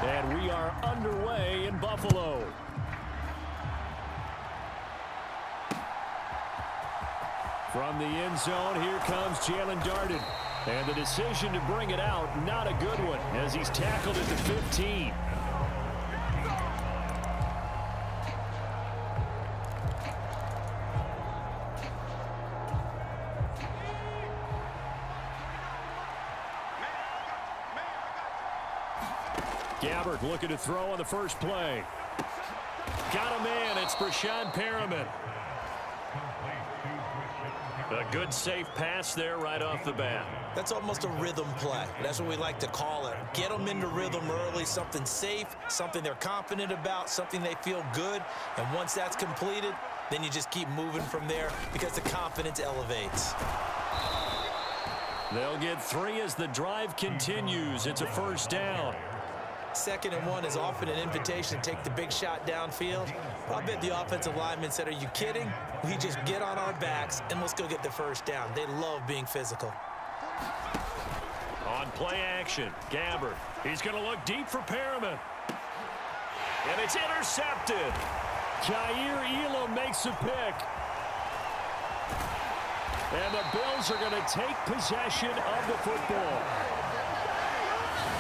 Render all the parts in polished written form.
And we are underway in Buffalo. From the end zone, here comes Jalen Darden. And the decision to bring it out, not a good one, as he's tackled at the 15. Gabbert looking to throw on the first play. Got a man. It's Brashad Perriman. A good, safe pass there right off the bat. That's almost a rhythm play. That's what we like to call it. Get them into rhythm early, something safe, something they're confident about, something they feel good. And once that's completed, then you just keep moving from there because the confidence elevates. They'll get 3 as the drive continues. It's a first down. 2nd and 1 is often an invitation to take the big shot downfield. I bet the offensive lineman said, are you kidding? We just get on our backs and let's go get the first down. They love being physical. On play action, Gabbert. He's going to look deep for Perriman. And it's intercepted. Jair Elam makes a pick. And the Bills are going to take possession of the football.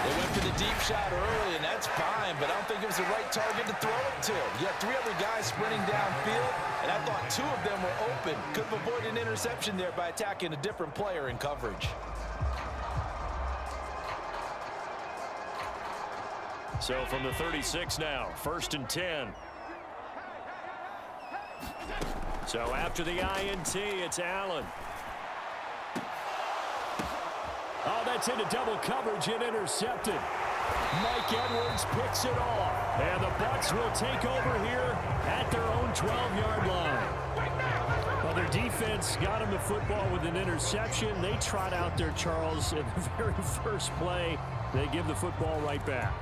They went for the deep shot early, and that's fine, but I don't think it was the right target to throw it to. You had 3 other guys sprinting downfield, and I thought 2 of them were open. Could have avoided an interception there by attacking a different player in coverage. So from the 36 now, 1st and 10. So after the INT, it's Allen. Oh, that's into double coverage and intercepted. Mike Edwards picks it off. And the Bucs will take over here at their own 12-yard line. Well, their defense got him the football with an interception. They trot out there, Charles, in the very first play. They give the football right back.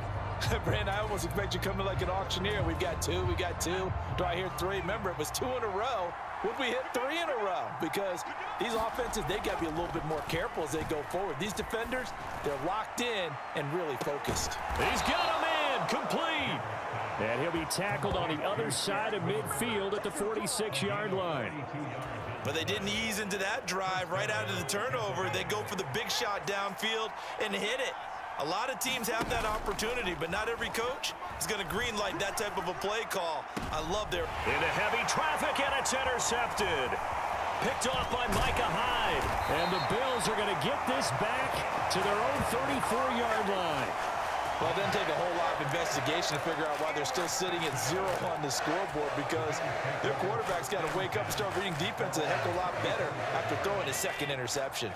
Brandon, I almost expect you coming like an auctioneer. We've got 2, we got 2. Do I hear 3? Remember, it was 2 in a row. Would we hit 3 in a row? Because these offenses, they got to be a little bit more careful as they go forward. These defenders, they're locked in and really focused. He's got a man, complete. And he'll be tackled on the other side of midfield at the 46-yard line. But they didn't ease into that drive right out of the turnover. They go for the big shot downfield and hit it. A lot of teams have that opportunity, but not every coach is going to greenlight that type of a play call. I love their... Into heavy traffic, and it's intercepted. Picked off by Micah Hyde. And the Bills are going to get this back to their own 34-yard line. Well, it doesn't take a whole lot of investigation to figure out why they're still sitting at 0 on the scoreboard, because their quarterback's got to wake up and start reading defense a heck of a lot better after throwing his 2nd interception.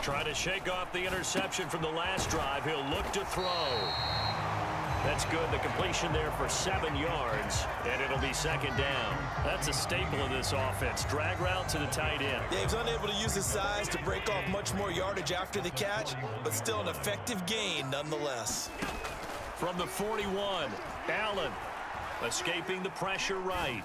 Trying to shake off the interception from the last drive. He'll look to throw. That's good. The completion there for 7 yards, and it'll be 2nd down. That's a staple of this offense. Drag route to the tight end. Dave's unable to use his size to break off much more yardage after the catch, but still an effective gain nonetheless. From the 41, Allen escaping the pressure right.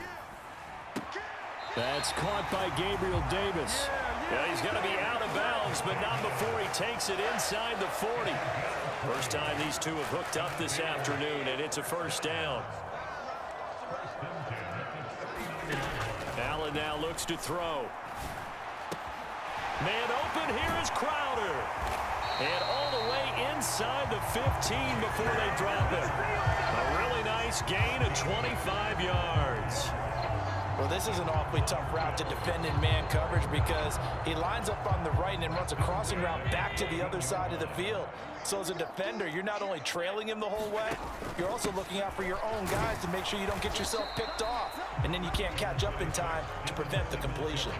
That's caught by Gabriel Davis. Yeah, he's going to be out of bounds, but not before he takes it inside the 40. First time these two have hooked up this afternoon, and it's a first down. Allen now looks to throw. Man open, here is Crowder. And all the way inside the 15 before they drop it. A really nice gain of 25 yards. Well, this is an awfully tough route to defend in man coverage because he lines up on the right and then runs a crossing route back to the other side of the field. So as a defender, you're not only trailing him the whole way, you're also looking out for your own guys to make sure you don't get yourself picked off. And then you can't catch up in time to prevent the completion.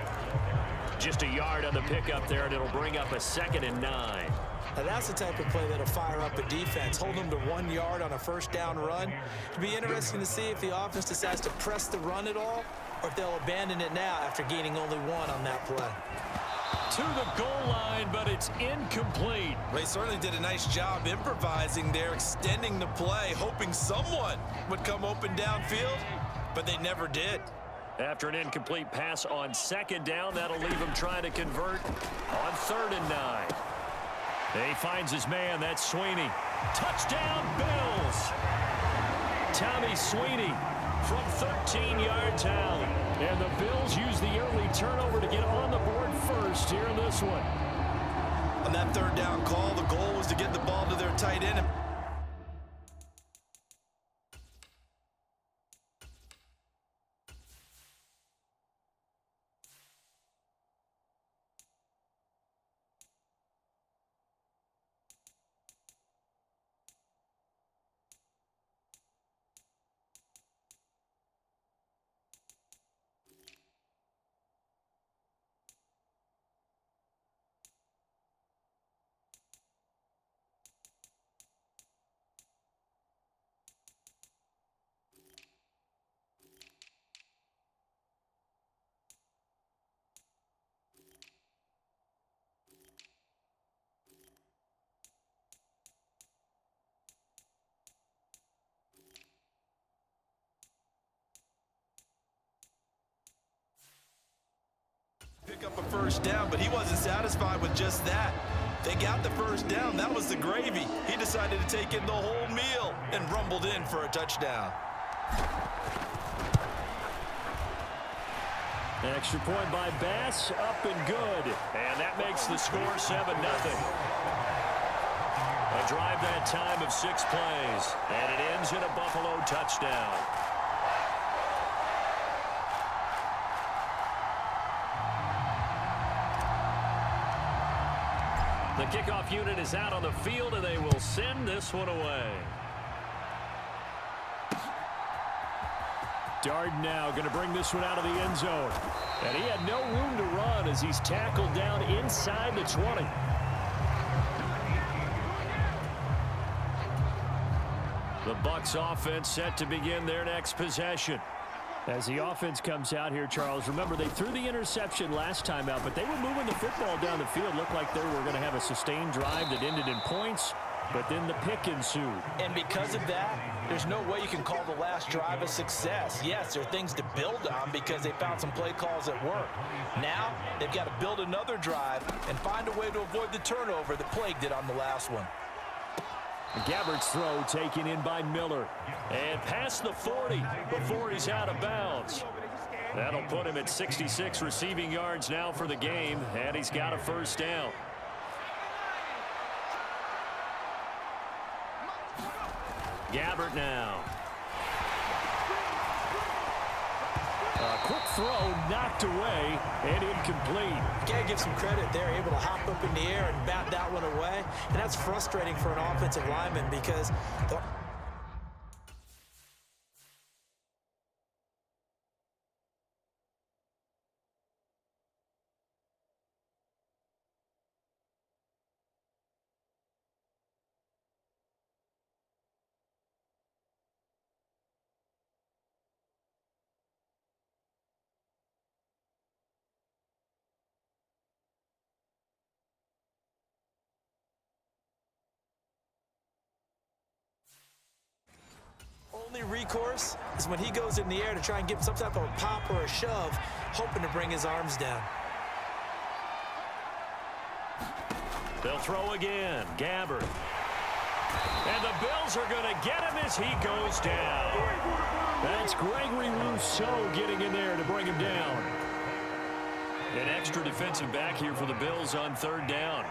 Just a yard on the pickup there, and it'll bring up a 2nd and 9. Now that's the type of play that'll fire up a defense. Hold them to 1 yard on a first down run. It'll be interesting to see if the offense decides to press the run at all, or if they'll abandon it now after gaining only 1 on that play. To the goal line, but it's incomplete. They certainly did a nice job improvising there, extending the play, hoping someone would come open downfield, but they never did. After an incomplete pass on 2nd down, that'll leave them trying to convert on 3rd and 9. He finds his man. That's Sweeney. Touchdown, Bills. Tommy Sweeney from 13 yards out. And the Bills use the early turnover to get on the board first here in this one. On that third down call, the goal was to get the ball to their tight end. Pick up a first down, but he wasn't satisfied with just that. They got the first down. That was the gravy. He decided to take in the whole meal and rumbled in for a touchdown. An extra point by Bass, up and good. And that makes the score 7-0. A drive that time of 6 plays, and it ends in a Buffalo touchdown. The kickoff unit is out on the field, and they will send this one away. Darden now going to bring this one out of the end zone. And he had no room to run as he's tackled down inside the 20. The Bucs offense set to begin their next possession. As the offense comes out here, Charles, remember they threw the interception last time out, but they were moving the football down the field. Looked like they were going to have a sustained drive that ended in points, but then the pick ensued. And because of that, there's no way you can call the last drive a success. Yes, there are things to build on because they found some play calls that work. Now, they've got to build another drive and find a way to avoid the turnover that plagued it on the last one. Gabbard's throw taken in by Miller. And past the 40 before he's out of bounds. That'll put him at 66 receiving yards now for the game, and he's got a first down. Gabbard now. A quick throw knocked away and incomplete. Gotta give some credit. They're able to hop up in the air and bat that one away. And that's frustrating for an offensive lineman because only recourse is when he goes in the air to try and get some type of a pop or a shove, hoping to bring his arms down. They'll throw again. Gabbard. And the Bills are going to get him as he goes down. That's Gregory Rousseau getting in there to bring him down. An extra defensive back here for the Bills on third down.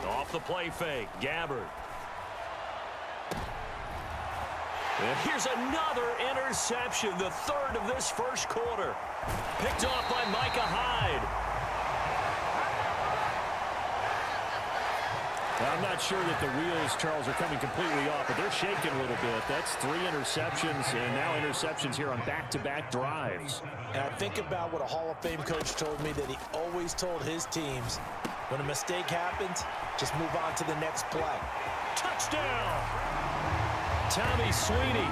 Off the play fake. Gabbard. And here's another interception, the third of this first quarter. Picked off by Micah Hyde. I'm not sure that the wheels, Charles, are coming completely off, but they're shaking a little bit. That's 3 interceptions, and now interceptions here on back-to-back drives. And I think about what a Hall of Fame coach told me, that he always told his teams, when a mistake happens, just move on to the next play. Touchdown! Tommy Sweeney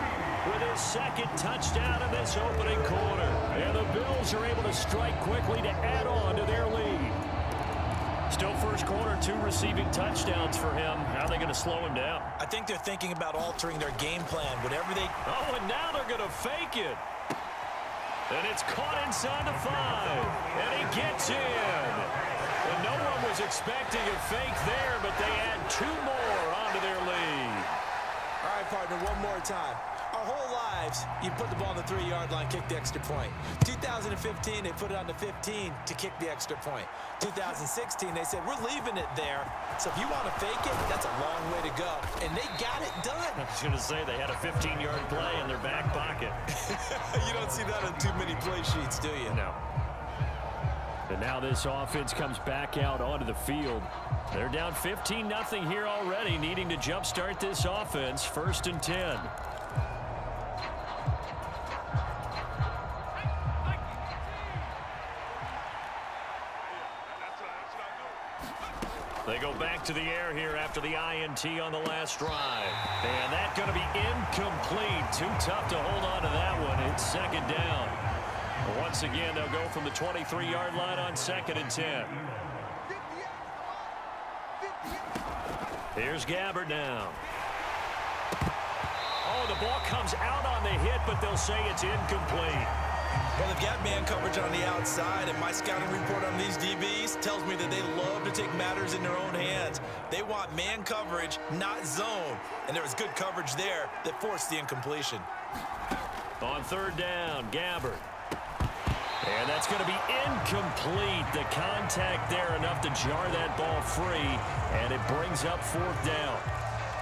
with his second touchdown in this opening quarter. And the Bills are able to strike quickly to add on to their lead. Still first quarter, 2 receiving touchdowns for him. How are they going to slow him down? I think they're thinking about altering their game plan. Whatever they... Oh, and now they're going to fake it. And it's caught inside the 5. And he gets in. And no one was expecting a fake there, but they add 2 more onto their lead. All right, partner, one more time. Our whole lives, you put the ball on the 3-yard line, kick the extra point. 2015, they put it on the 15 to kick the extra point. 2016, they said, we're leaving it there. So if you want to fake it, that's a long way to go. And they got it done. I was going to say, they had a 15-yard play in their back pocket. You don't see that on too many play sheets, do you? No. And now this offense comes back out onto the field. They're down 15-0 here already, needing to jumpstart this offense. 1st and 10. They go back to the air here after the INT on the last drive. And that's going to be incomplete. Too tough to hold on to that one. It's 2nd down. Once again, they'll go from the 23-yard line on 2nd and 10. Here's Gabbard now. Oh, the ball comes out on the hit, but they'll say it's incomplete. Well, they've got man coverage on the outside, and my scouting report on these DBs tells me that they love to take matters in their own hands. They want man coverage, not zone. And there was good coverage there that forced the incompletion. On 3rd down, Gabbard. And that's going to be incomplete. The contact there enough to jar that ball free, and it brings up 4th down.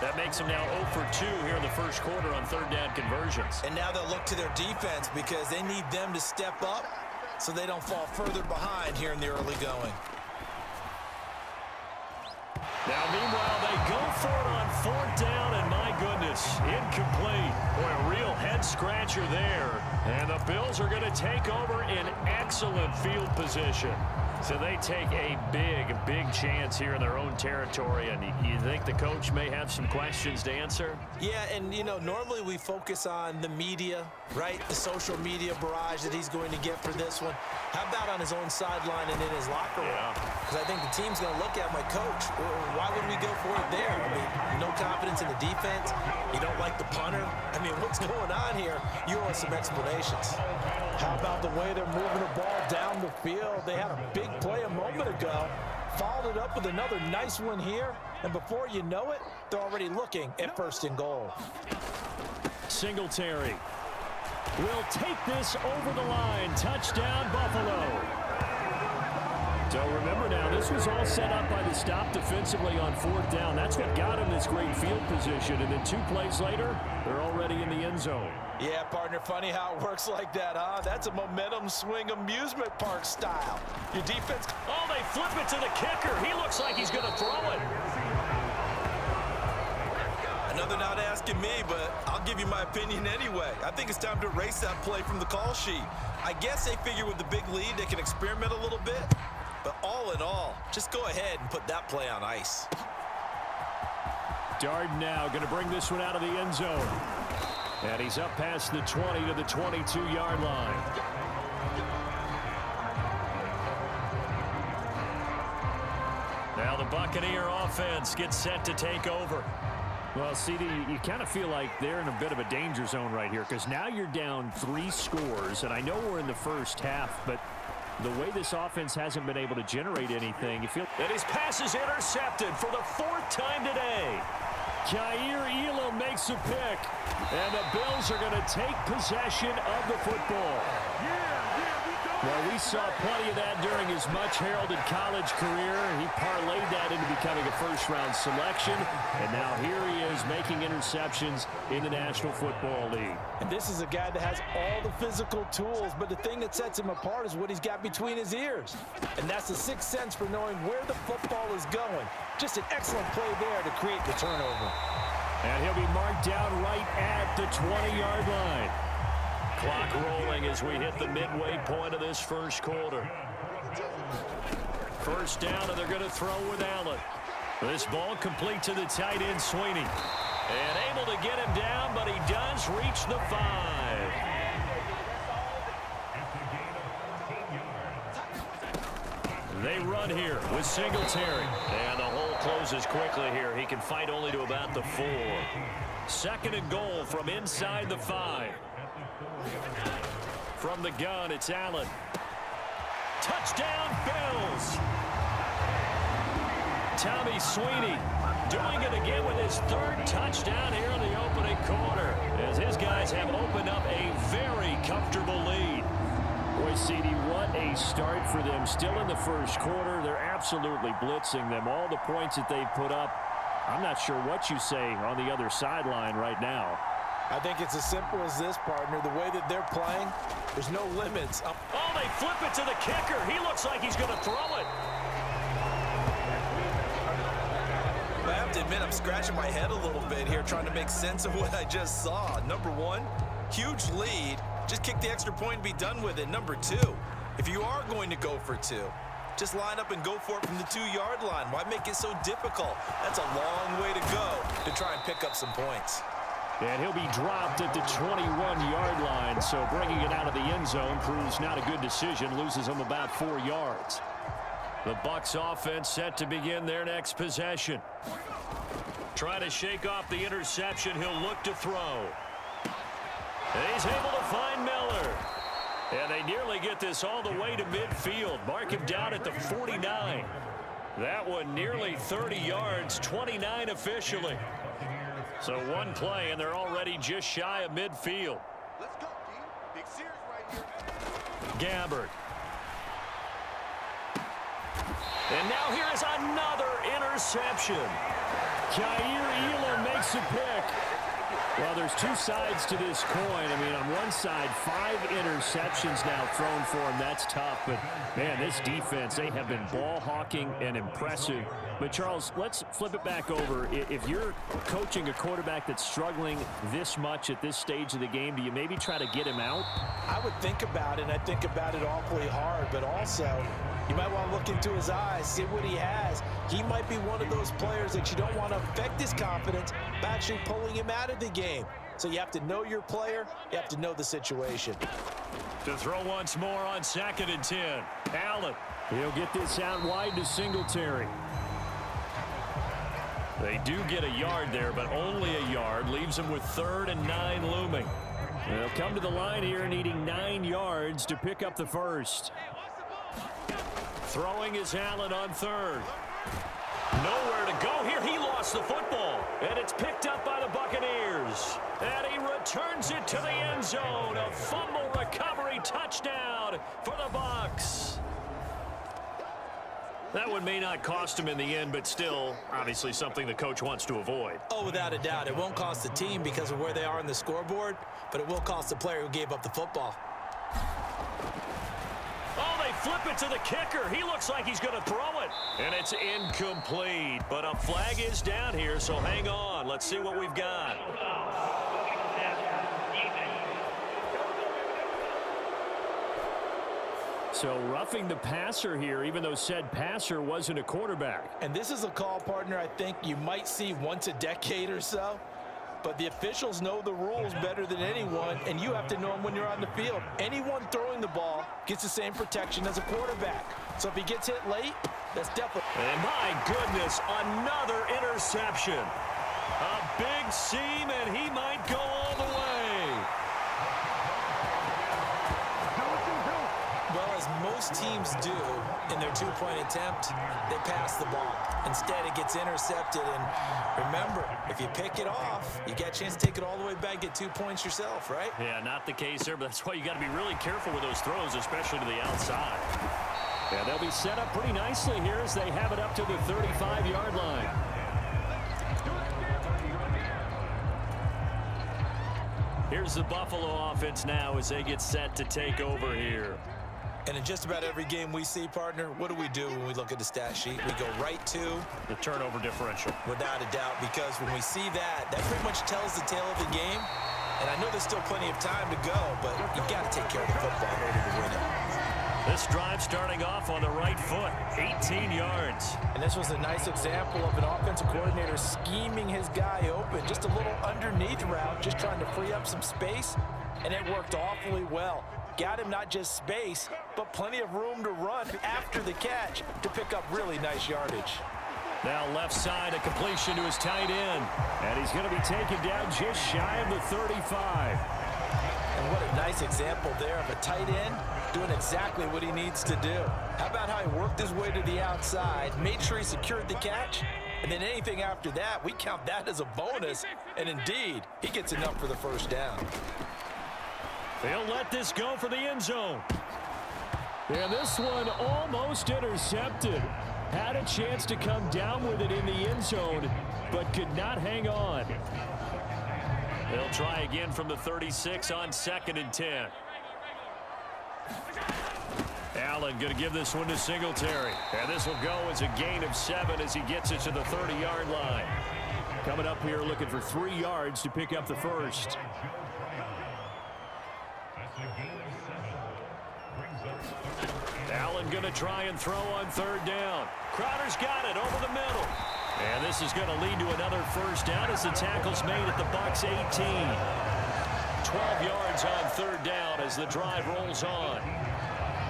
That makes them now 0 for 2 here in the 1st quarter on 3rd down conversions. And now they'll look to their defense because they need them to step up so they don't fall further behind here in the early going. Now, meanwhile, they go for it on 4th down, and my goodness, incomplete. Boy, a real head-scratcher there. And the Bills are going to take over in excellent field position. So they take a big chance here in their own territory. And you think the coach may have some questions to answer? Yeah, and, you know, normally we focus on the media, right? The social media barrage that he's going to get for this one. How about on his own sideline and in his locker room? Because I think the team's going to look at my coach. Why would we go for it there? I mean, no confidence in the defense. You don't like the punter. I mean, what's going on here? You owe us some explanations. How about the way they're moving the ball down the field? They had a big play a moment ago, followed it up with another nice one here, and before you know it, they're already looking at 1st and goal. Singletary will take this over the line. Touchdown, Buffalo. So remember now, this was all set up by the stop defensively on 4th down. That's what got him this great field position. And then 2 plays later, they're already in the end zone. Yeah, partner, funny how it works like that, huh? That's a momentum swing amusement park style. Your defense... Oh, they flip it to the kicker. He looks like he's going to throw it. Another not asking me, but I'll give you my opinion anyway. I think it's time to erase that play from the call sheet. I guess they figure with the big lead, they can experiment a little bit. But all in all, just go ahead and put that play on ice. Darden now going to bring this one out of the end zone. And he's up past the 20 to the 22-yard line. Now the Buccaneer offense gets set to take over. Well, CD, you kind of feel like they're in a bit of a danger zone right here because now you're down 3 scores, and I know we're in the first half, but the way this offense hasn't been able to generate anything, you feel that his pass is intercepted for the 4th time today. Kaiir Elam makes a pick, and the Bills are going to take possession of the football. Well, we saw plenty of that during his much-heralded college career. He parlayed that into becoming a first-round selection, and now here he is making interceptions in the National Football League. And this is a guy that has all the physical tools, but the thing that sets him apart is what he's got between his ears. And that's the sixth sense for knowing where the football is going. Just an excellent play there to create the turnover. And he'll be marked down right at the 20-yard line. Clock rolling as we hit the midway point of this first quarter. First down, and they're going to throw with Allen. This ball complete to the tight end, Sweeney. And able to get him down, but he does reach the 5. They run here with Singletary. And the hole closes quickly here. He can fight only to about the 4. 2nd and goal from inside the 5. From the gun, it's Allen. Touchdown, Bills. Tommy Sweeney doing it again with his third touchdown here in the opening quarter, as his guys have opened up a very comfortable lead. Boy, CD, what a start for them. Still in the first quarter, they're absolutely blitzing them. All the points that they've put up, I'm not sure what you say on the other sideline right now. I think it's as simple as this, partner. The way that they're playing, there's no limits. Oh, they flip it to the kicker. He looks like he's going to throw it. I have to admit, I'm scratching my head a little bit here trying to make sense of what I just saw. Number one, huge lead. Just kick the extra point and be done with it. Number two, if you are going to go for two, just line up and go for it from the 2-yard line. Why make it so difficult? That's a long way to go to try and pick up some points. And he'll be dropped at the 21-yard line, so bringing it out of the end zone proves not a good decision, loses him about 4 yards. The Bucs offense set to begin their next possession. Trying to shake off the interception, he'll look to throw. And he's able to find Miller. And they nearly get this all the way to midfield. Mark him down at the 49. That one nearly 30 yards, 29 officially. So one play, and they're already just shy of midfield. Let's go, team. Big Sears right here. Gabbard. And now here is another interception. Jair Elam makes a pick. Well, there's two sides to this coin. I mean, on one side, 5 interceptions now thrown for him. That's tough. But, man, this defense, they have been ball hawking and impressive. But, Charles, let's flip it back over. If you're coaching a quarterback that's struggling this much at this stage of the game, do you maybe try to get him out? I would think about it, and I think about it awfully hard, but also you might want to look into his eyes, see what he has. He might be one of those players that you don't want to affect his confidence by actually pulling him out of the game. So you have to know your player. You have to know the situation. To throw once more on 2nd and 10. Allen. He'll get this out wide to Singletary. They do get a yard there, but only a yard. Leaves them with 3rd and 9 looming. They'll come to the line here needing 9 yards to pick up the first. Throwing is Allen on 3rd. Nowhere to go here. He lost the football. And it's picked up by the Buccaneers. And he returns it to the end zone. A fumble recovery touchdown for the Bucs. That one may not cost him in the end, but still, obviously something the coach wants to avoid. Oh, without a doubt. It won't cost the team because of where they are on the scoreboard, but it will cost the player who gave up the football. Oh, they flip it to the kicker. He looks like he's going to throw it. And it's incomplete. But a flag is down here, so hang on. Let's see what we've got. So roughing the passer here, even though said passer wasn't a quarterback. And this is a call, partner, I think you might see once a decade or so. But the officials know the rules better than anyone, and you have to know them when you're on the field. Anyone throwing the ball gets the same protection as a quarterback. So if he gets hit late, that's definitely... And my goodness, another interception. A big seam, and he might go all the way. Well, as most teams do in their two-point attempt, they pass the ball. Instead, it gets intercepted. And remember, if you pick it off, you get a chance to take it all the way back, get 2 points yourself, right? Yeah, not the case there, but that's why you got to be really careful with those throws, especially to the outside. Yeah, they'll be set up pretty nicely here as they have it up to the 35-yard line. Here's the Buffalo offense now as they get set to take over here. And in just about every game we see, partner, what do when we look at the stat sheet? We go right to the turnover differential. Without a doubt, because when we see that pretty much tells the tale of the game. And I know there's still plenty of time to go, but you've got to take care of the football in order to win it. This drive starting off on the right foot, 18 yards. And this was a nice example of an offensive coordinator scheming his guy open. Just a little underneath route, just trying to free up some space, and it worked awfully well. Got him not just space, but plenty of room to run after the catch to pick up really nice yardage. Now left side, a completion to his tight end. And he's going to be taken down just shy of the 35. And And what a nice example there of a tight end doing exactly what he needs to do. How about how he worked his way to the outside, made sure he secured the catch, and then anything after that, we count that as a bonus. And indeed, he gets enough for the first down. They'll let this go for the end zone. And this one almost intercepted. Had a chance to come down with it in the end zone, but could not hang on. They'll try again from the 36 on 2nd and 10. Allen going to give this one to Singletary. And this will go as a gain of 7 as he gets it to the 30-yard line. Coming up here looking for 3 yards to pick up the first. Allen going to try and throw on 3rd down. Crowder's got it over the middle. And this is going to lead to another first down as the tackle's made at the Bucs 18. 12 yards on 3rd down as the drive rolls on.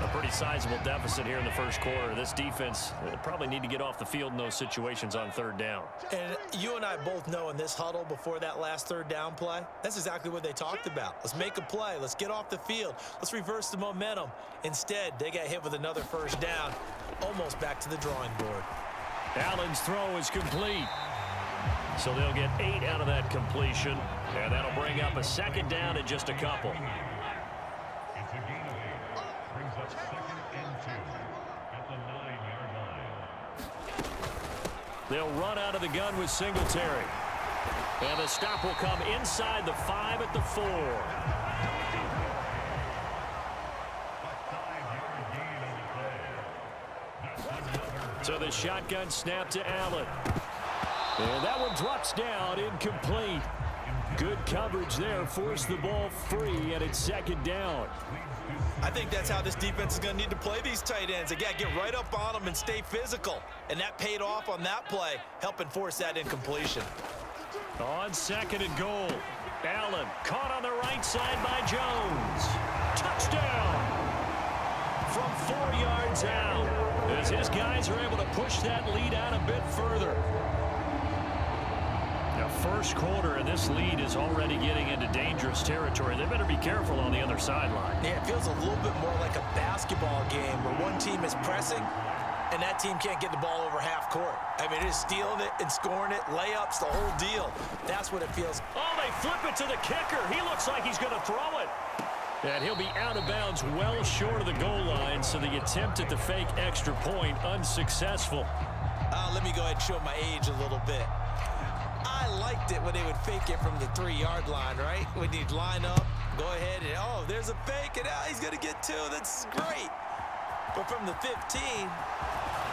A pretty sizable deficit here in the first quarter. This defense probably need to get off the field in those situations on 3rd down. And you and I both know in this huddle before that last 3rd down play, that's exactly what they talked about. Let's make a play. Let's get off the field. Let's reverse the momentum. Instead, they got hit with another first down, almost back to the drawing board. Allen's throw is complete. So they'll get 8 out of that completion, and that'll bring up a 2nd down and just a couple. They'll run out of the gun with Singletary. And the stop will come inside the 5 at the 4. So the shotgun snap to Allen. And that one drops down, incomplete. Good coverage there, forced the ball free, and it's 2nd down. I think that's how this defense is going to need to play these tight ends. They got to get right up on them and stay physical. And that paid off on that play, helping force that incompletion. On 2nd and goal. Allen caught on the right side by Jones. Touchdown! From 4 yards out, as his guys are able to push that lead out a bit further. Now, first quarter, and this lead is already getting into dangerous territory. They better be careful on the other sideline. Yeah, it feels a little bit more like a basketball game where one team is pressing and that team can't get the ball over half court. I mean, it is stealing it and scoring it, layups, the whole deal. That's what it feels. Oh, they flip it to the kicker. He looks like he's going to throw it. And he'll be out of bounds well short of the goal line, so the attempt at the fake extra point unsuccessful. Let me go ahead and show my age a little bit. I liked it when they would fake it from the 3-yard line, right? When you'd line up, go ahead, and oh, there's a fake, and he's going to get 2. That's great. But from the 15,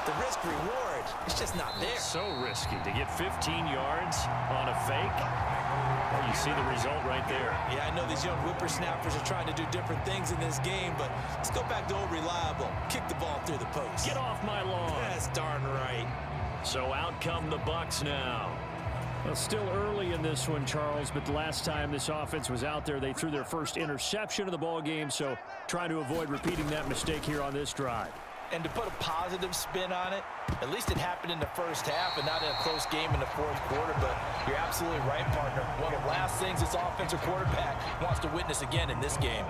the risk-reward, it's just not there. So risky to get 15 yards on a fake. Well, you see the result right there. Yeah, I know these young whippersnappers are trying to do different things in this game, but let's go back to old reliable. Kick the ball through the post. Get off my lawn. That's darn right. So out come the Bucs now. Well, still early in this one, Charles, but the last time this offense was out there, they threw their first interception of the ball game, so trying to avoid repeating that mistake here on this drive. And to put a positive spin on it, at least it happened in the first half and not in a close game in the 4th quarter, but you're absolutely right, partner. One of the last things this offensive quarterback wants to witness again in this game.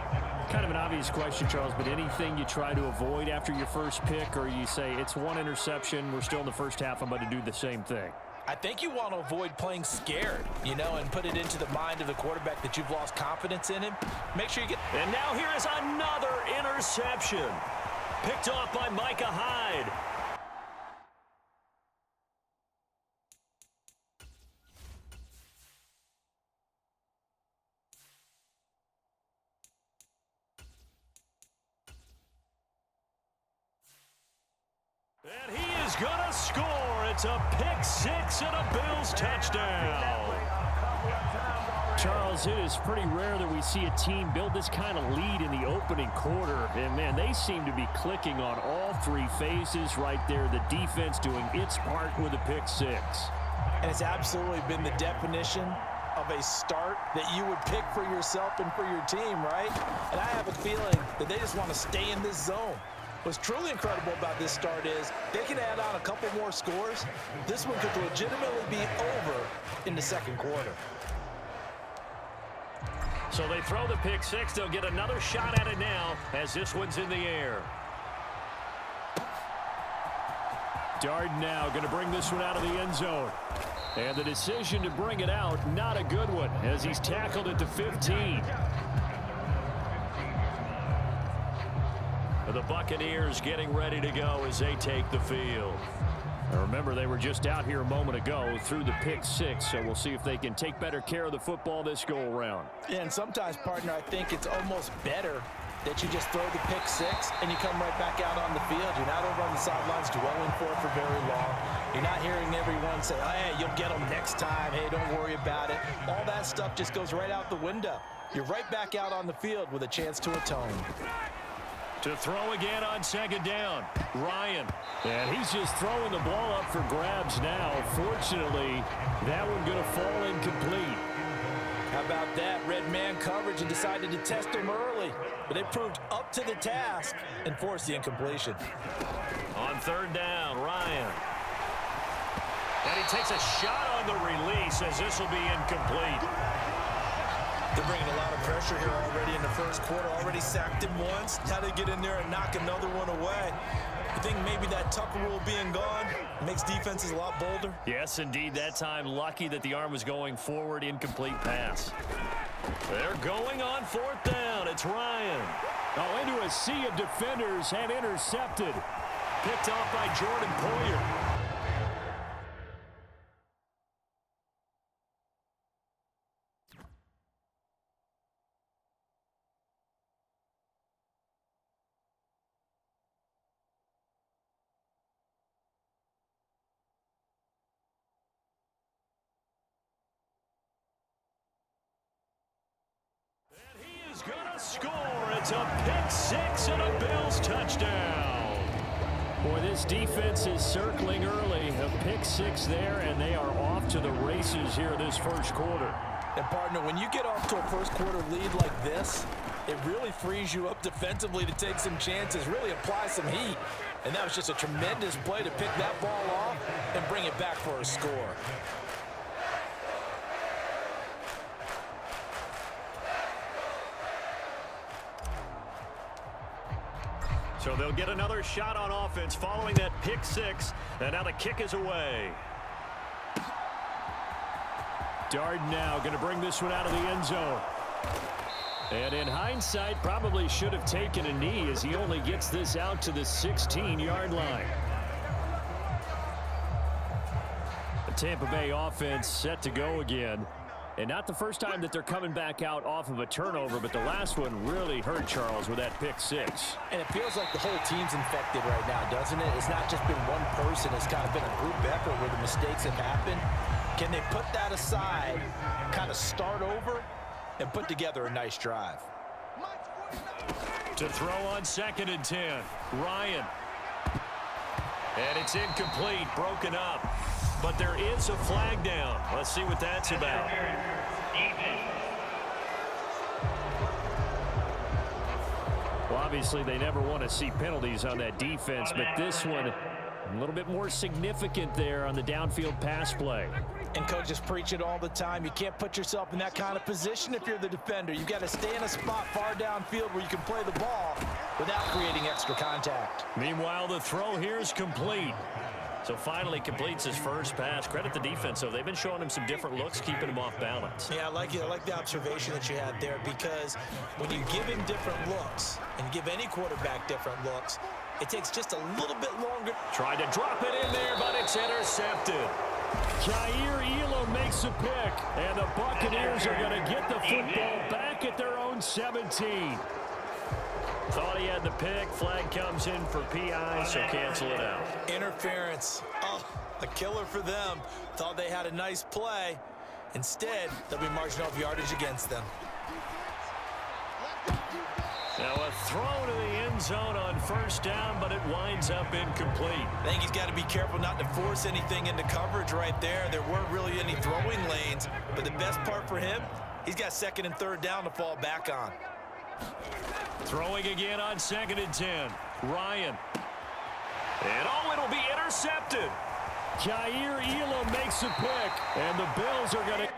Kind of an obvious question, Charles, but anything you try to avoid after your first pick, or you say it's one interception, we're still in the first half, I'm going to do the same thing? I think you want to avoid playing scared, you know, and put it into the mind of the quarterback that you've lost confidence in him. Make sure you get... And now here is another interception. Picked off by Micah Hyde. And he is going to score. It's a pick 6 and a Bills touchdown. Charles, it is pretty rare that we see a team build this kind of lead in the opening quarter. And, man, they seem to be clicking on all 3 phases right there. The defense doing its part with a pick 6. And it's absolutely been the definition of a start that you would pick for yourself and for your team, right? And I have a feeling that they just want to stay in this zone. What's truly incredible about this start is they can add on a couple more scores. This one could legitimately be over in the 2nd quarter. So they throw the pick six. They'll get another shot at it now as this one's in the air. Darden now going to bring this one out of the end zone. And the decision to bring it out, not a good one, as he's tackled at the 15. The Buccaneers getting ready to go as they take the field. Now remember, they were just out here a moment ago through the pick six, so we'll see if they can take better care of the football this go-around. Yeah, and sometimes, partner, I think it's almost better that you just throw the pick six and you come right back out on the field. You're not over on the sidelines dwelling for it for very long. You're not hearing everyone say, oh, hey, you'll get them next time. Hey, don't worry about it. All that stuff just goes right out the window. You're right back out on the field with a chance to atone. To throw again on second down, Ryan. And he's just throwing the ball up for grabs now. Fortunately, that one going to fall incomplete. How about that? Red man coverage and decided to test him early. But they proved up to the task and forced the incompletion. On third down, Ryan. And he takes a shot on the release as this will be incomplete. They're bringing a lot of pressure here already in the first quarter. Already sacked him once. Now they get in there and knock another one away. I think maybe that Tucker rule being gone makes defenses a lot bolder. Yes, indeed. That time, lucky that the arm was going forward. Incomplete pass. They're going on fourth down. It's Ryan. Oh, into a sea of defenders and intercepted. Picked off by Jordan Poyer. Gonna score. It's a pick six and a Bills touchdown. Boy, this defense is circling early. A pick six there, and they are off to the races here this first quarter. And, partner, when you get off to a first quarter lead like this, it really frees you up defensively to take some chances, really apply some heat. And that was just a tremendous play to pick that ball off and bring it back for a score. So they'll get another shot on offense following that pick six. And now the kick is away. Darden now going to bring this one out of the end zone. And in hindsight, probably should have taken a knee as he only gets this out to the 16-yard line. The Tampa Bay offense set to go again. And not the first time that they're coming back out off of a turnover, but the last one really hurt Charles with that pick six. And it feels like the whole team's infected right now, doesn't it? It's not just been one person. It's kind of been a group effort where the mistakes have happened. Can they put that aside, kind of start over, and put together a nice drive? To throw on 2nd and 10, Ryan. And it's incomplete, broken up. But there is a flag down. Let's see what that's about. Well, obviously, they never want to see penalties on that defense, but this one a little bit more significant there on the downfield pass play. And coaches preach it all the time. You can't put yourself in that kind of position if you're the defender. You've got to stay in a spot far downfield where you can play the ball without creating extra contact. Meanwhile, the throw here is complete. So finally completes his first pass. Credit the defense, though. They've been showing him some different looks, keeping him off balance. Yeah, I like it. I like the observation that you had there, because when you give him different looks and give any quarterback different looks, it takes just a little bit longer. Tried to drop it in there, but it's intercepted. Jair Elam makes a pick, and the Buccaneers are going to get the football back at their own 17. Thought he had the pick. Flag comes in for PI, so cancel it out. Interference. Oh, a killer for them. Thought they had a nice play. Instead, there'll be margin of yardage against them. Now a throw to the end zone on first down, but it winds up incomplete. I think he's got to be careful not to force anything into coverage right there. There weren't really any throwing lanes, but the best part for him, he's got 2nd and 3rd down to fall back on. Throwing again on 2nd and 10. Ryan. And it'll be intercepted. Jair Elam makes a pick, and the Bills are going to...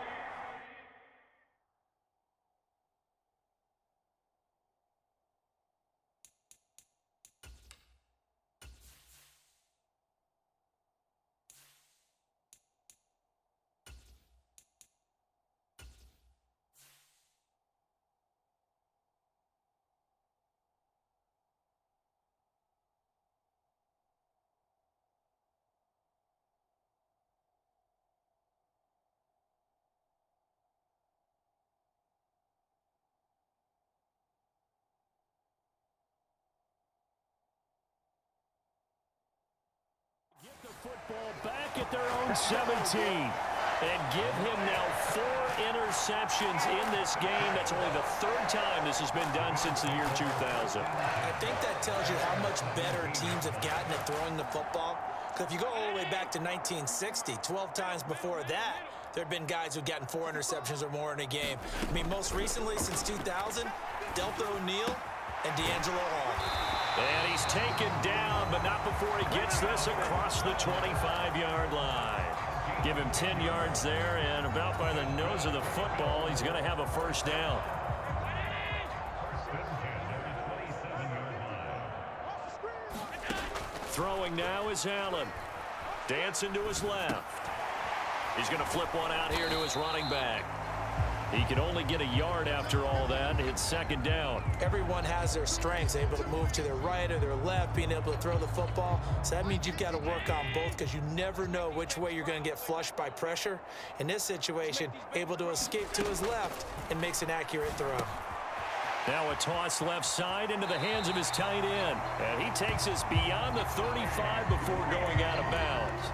their own 17. And give him now 4 interceptions in this game. That's only the 3rd time this has been done since the year 2000. I think that tells you how much better teams have gotten at throwing the football. Because if you go all the way back to 1960, 12 times before that, there have been guys who've gotten 4 interceptions or more in a game. I mean, most recently, since 2000, Delta O'Neal and D'Angelo Hall. And he's taken down, but not before he gets this across the 25-yard line. Give him 10 yards there, and about by the nose of the football, he's going to have a first down. Throwing now is Allen. Dancing to his left. He's going to flip one out here to his running back. He can only get a yard after all that. It's second down. Everyone has their strengths, able to move to their right or their left, being able to throw the football. So that means you've got to work on both because you never know which way you're going to get flushed by pressure. In this situation, able to escape to his left and makes an accurate throw. Now a toss left side into the hands of his tight end. And he takes us beyond the 35 before going out of bounds.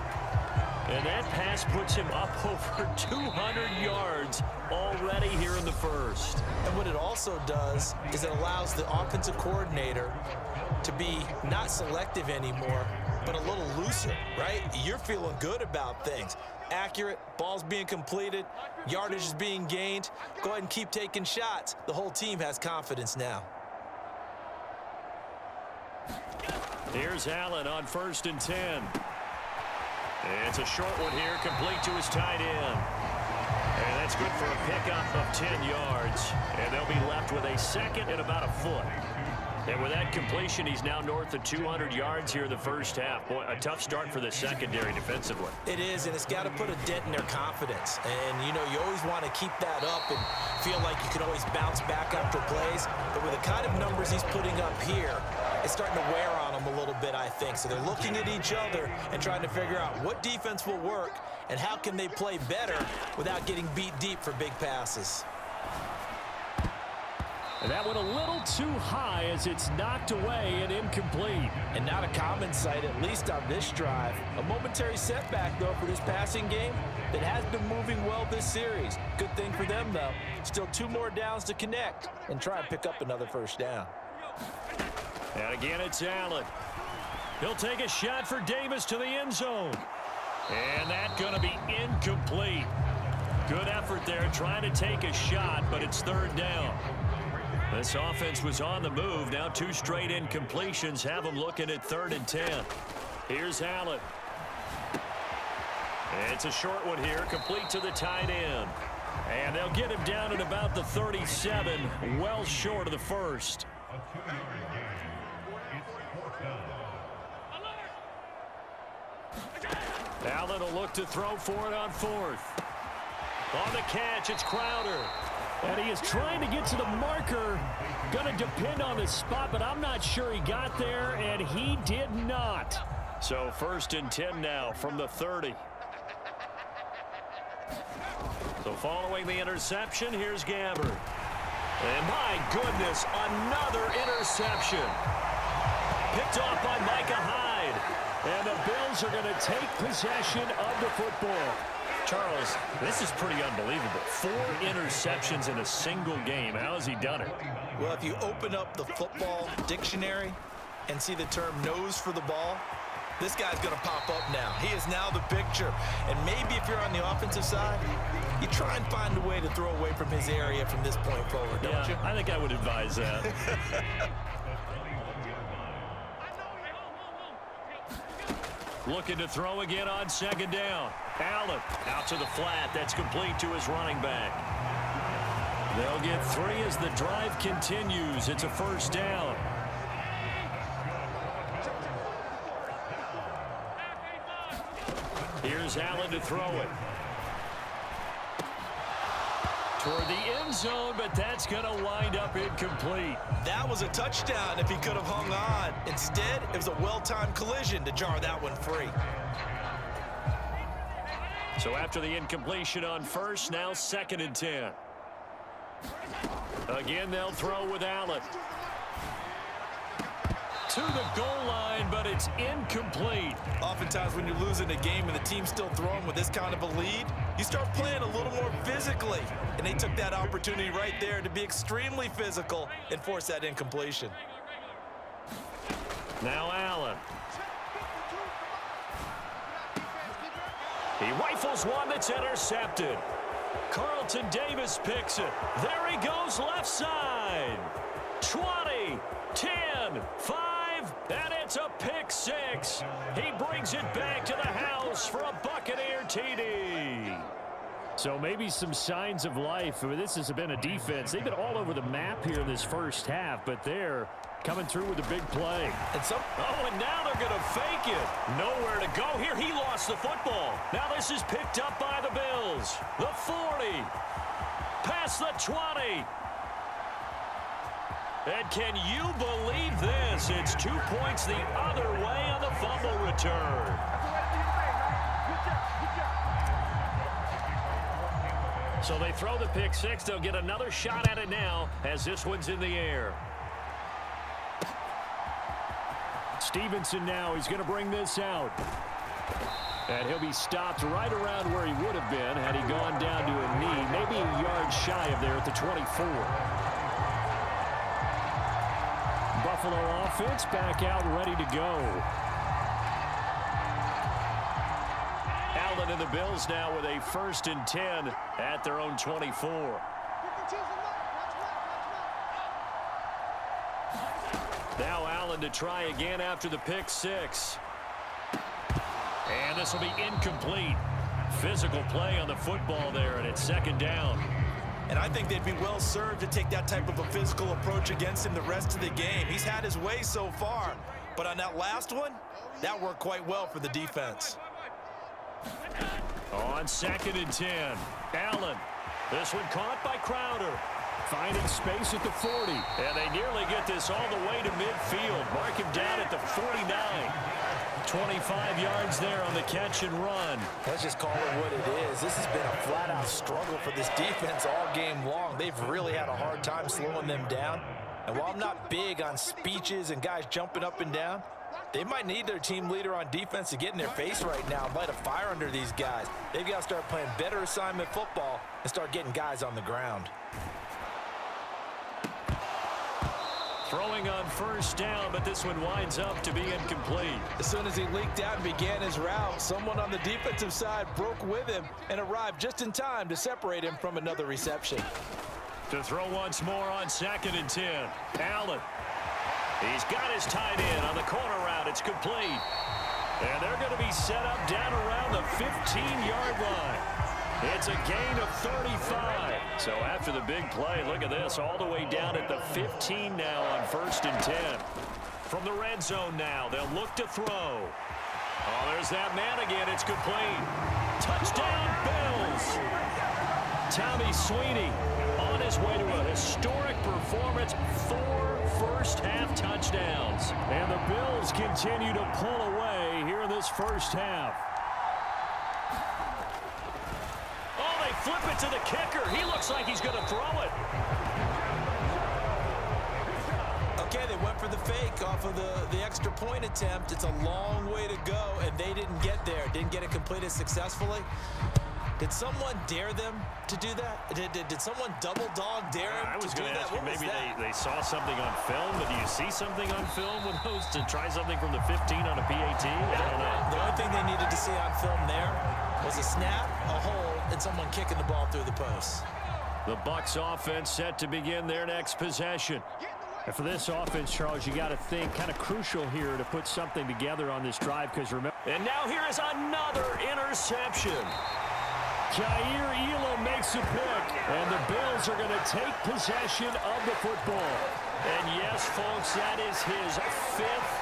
And that pass puts him up over 200 yards already here in the first. And what it also does is it allows the offensive coordinator to be not selective anymore, but a little looser, right? You're feeling good about things. Accurate, ball's being completed, yardage is being gained. Go ahead and keep taking shots. The whole team has confidence now. Here's Allen on 1st and 10. It's a short one here, complete to his tight end. And that's good for a pickup of 10 yards. And they'll be left with a second and about a foot. And with that completion, he's now north of 200 yards here in the first half. Boy, a tough start for the secondary defensively. It is, and it's got to put a dent in their confidence. And, you know, you always want to keep that up and feel like you can always bounce back after plays. But with the kind of numbers he's putting up here, it's starting to wear on them a little bit, I think. So they're looking at each other and trying to figure out what defense will work and how can they play better without getting beat deep for big passes. And that went a little too high as it's knocked away and incomplete. And not a common sight, at least on this drive. A momentary setback, though, for this passing game that has been moving well this series. Good thing for them, though. Still 2 more downs to connect and try and pick up another first down. And again, it's Allen. He'll take a shot for Davis to the end zone. And that's going to be incomplete. Good effort there trying to take a shot, but it's 3rd down. This offense was on the move. Now 2 straight incompletions have them looking at 3rd and 10. Here's Allen. It's a short one here, complete to the tight end. And they'll get him down at about the 37, well short of the first. Allen will look to throw for it on 4th. On the catch, it's Crowder. And he is trying to get to the marker. Going to depend on the spot, but I'm not sure he got there, and he did not. So 1st and 10 now from the 30. So following the interception, here's Gabbard. And my goodness, another interception. Picked off by Micah Hyde. And the Bills are going to take possession of the football. Charles, this is pretty unbelievable. 4 interceptions in a single game. How has he done it? Well, if you open up the football dictionary and see the term nose for the ball, this guy's going to pop up now. He is now the picture. And maybe if you're on the offensive side, you try and find a way to throw away from his area from this point forward, don't you? I think I would advise that. Looking to throw again on 2nd down. Allen out to the flat. That's complete to his running back. They'll get 3 as the drive continues. It's a 1st down. Here's Allen to throw it. Toward the end zone, but that's going to wind up incomplete. That was a touchdown if he could have hung on. Instead, it was a well-timed collision to jar that one free. So after the incompletion on 1st, now 2nd and 10. Again, they'll throw with Allen. to the goal line, but it's incomplete. Oftentimes when you're losing a game and the team's still throwing with this kind of a lead, you start playing a little more physically. And they took that opportunity right there to be extremely physical and force that incompletion. Now Allen. He rifles one that's intercepted. Carlton Davis picks it. There he goes left side. 20, 10, 5, and it's a pick six. He brings it back to the house for a Buccaneer TD. So maybe some signs of life. This has been a defense. They've been all over the map here in this first half, but they're coming through with a big play. And now they're going to fake it. Nowhere to go here. He lost the football. Now this is picked up by the Bills. The 40. Past the 20. And can you believe this? It's 2 points the other way on the fumble return. So they throw the pick six. They'll get another shot at it now as this one's in the air. Stevenson now, he's going to bring this out. And he'll be stopped right around where he would have been had he gone down to a knee, maybe a yard shy of there at the 24. Buffalo offense back out ready to go. Allen and the Bills now with a 1st and 10 at their own 24. Now Allen to try again after the pick six. And this will be incomplete. Physical play on the football there, and it's 2nd down. And I think they'd be well served to take that type of a physical approach against him the rest of the game. He's had his way so far, but on that last one, that worked quite well for the defense. On 2nd and 10, Allen. This one caught by Crowder. Finding space at the 40. And they nearly get this all the way to midfield. Mark him down at the 49. 25 yards there on the catch and run. Let's just call it what it is. This has been a flat-out struggle for this defense all game long. They've really had a hard time slowing them down. And while I'm not big on speeches and guys jumping up and down, they might need their team leader on defense to get in their face right now and light a fire under these guys. They've got to start playing better assignment football and start getting guys on the ground. Throwing on 1st down, but this one winds up to be incomplete. As soon as he leaked out and began his route, someone on the defensive side broke with him and arrived just in time to separate him from another reception. To throw once more on 2nd and 10. Allen. He's got his tight end on the corner route. It's complete. And they're going to be set up down around the 15-yard line. It's a gain of 35. So after the big play, look at this, all the way down at the 15 now on 1st and 10. From the red zone now, they'll look to throw. Oh, there's that man again. It's complete. Touchdown, Bills. Tommy Sweeney on his way to a historic performance. 4 first-half touchdowns. And the Bills continue to pull away here in this first half. Flip it to the kicker. He looks like he's going to throw it. Okay, they went for the fake off of the extra point attempt. It's a long way to go, and they didn't get there. Didn't get it completed successfully. Did someone dare them to do that? Did someone double dog dare them I was to do going to that? ask you, What was maybe that? they saw something on film, but do you see something on film with those to try something from the 15 on a PAT? I don't know. The only thing they needed to see on film there was a snap, a hold, and someone kicking the ball through the post. The Bucs offense set to begin their next possession. And for this offense, Charles, you got to think kind of crucial here to put something together on this drive because remember. And now here is another interception. Jair Elam makes a pick, and the Bills are going to take possession of the football. And yes, folks, that is his 5th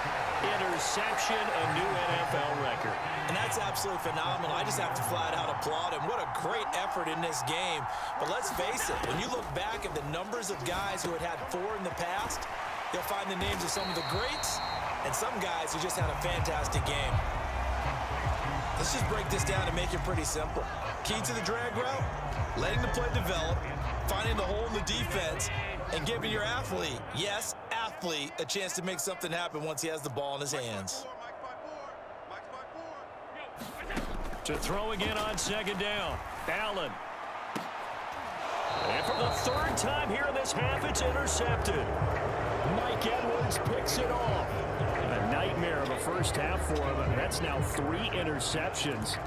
interception, a new NFL record. And that's absolutely phenomenal. I just have to flat out applaud him. What a great effort in this game. But let's face it, when you look back at the numbers of guys who had 4 in the past, you'll find the names of some of the greats and some guys who just had a fantastic game. Let's just break this down and make it pretty simple. Key to the drag route, letting the play develop, finding the hole in the defense, and giving your athlete, yes, athlete, a chance to make something happen once he has the ball in his hands. To throw again on second down. Allen. And for the third time here in this half, it's intercepted. Mike Edwards picks it off. A nightmare of a first half for him. That's now 3 interceptions.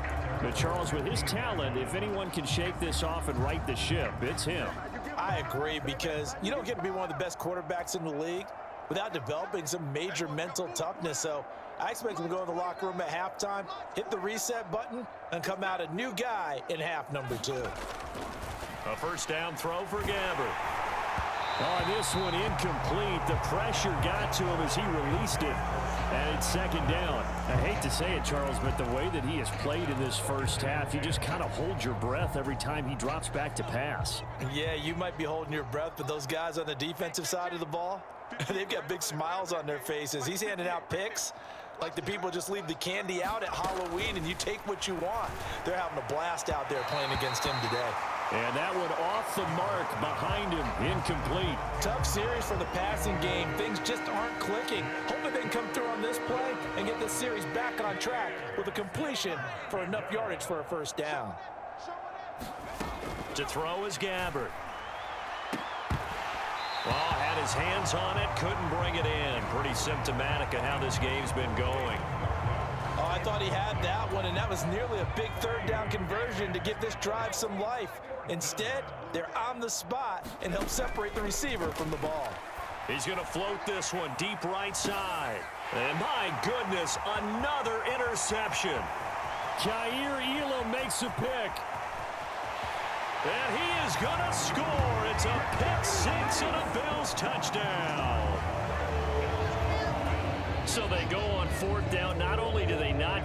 But Charles, with his talent, if anyone can shake this off and right the ship, it's him. I agree, because you don't get to be one of the best quarterbacks in the league without developing some major mental toughness. So I expect him to go in the locker room at halftime, hit the reset button, and come out a new guy in half number 2. A first down throw for Gabbert. Oh, this one incomplete. The pressure got to him as he released it. And it's second down. I hate to say it, Charles, but the way that he has played in this first half, you just kind of hold your breath every time he drops back to pass. Yeah, you might be holding your breath, but those guys on the defensive side of the ball, they've got big smiles on their faces. He's handing out picks like the people just leave the candy out at Halloween and you take what you want. They're having a blast out there playing against him today. And that one off the mark behind him, incomplete. Tough series for the passing game. Things just aren't clicking. Hoping they can come through on this play and get this series back on track with a completion for enough yardage for a first down. To throw is Gabbert. Well, had his hands on it, couldn't bring it in. Pretty symptomatic of how this game's been going. Oh, I thought he had that one, and that was nearly a big third down conversion to give this drive some life. Instead, they're on the spot and help separate the receiver from the ball. He's going to float this one deep right side. And my goodness, another interception. Jair Elam makes a pick. And he is going to score. It's a pick six and a Bills touchdown. So they go on fourth down. Not only do they not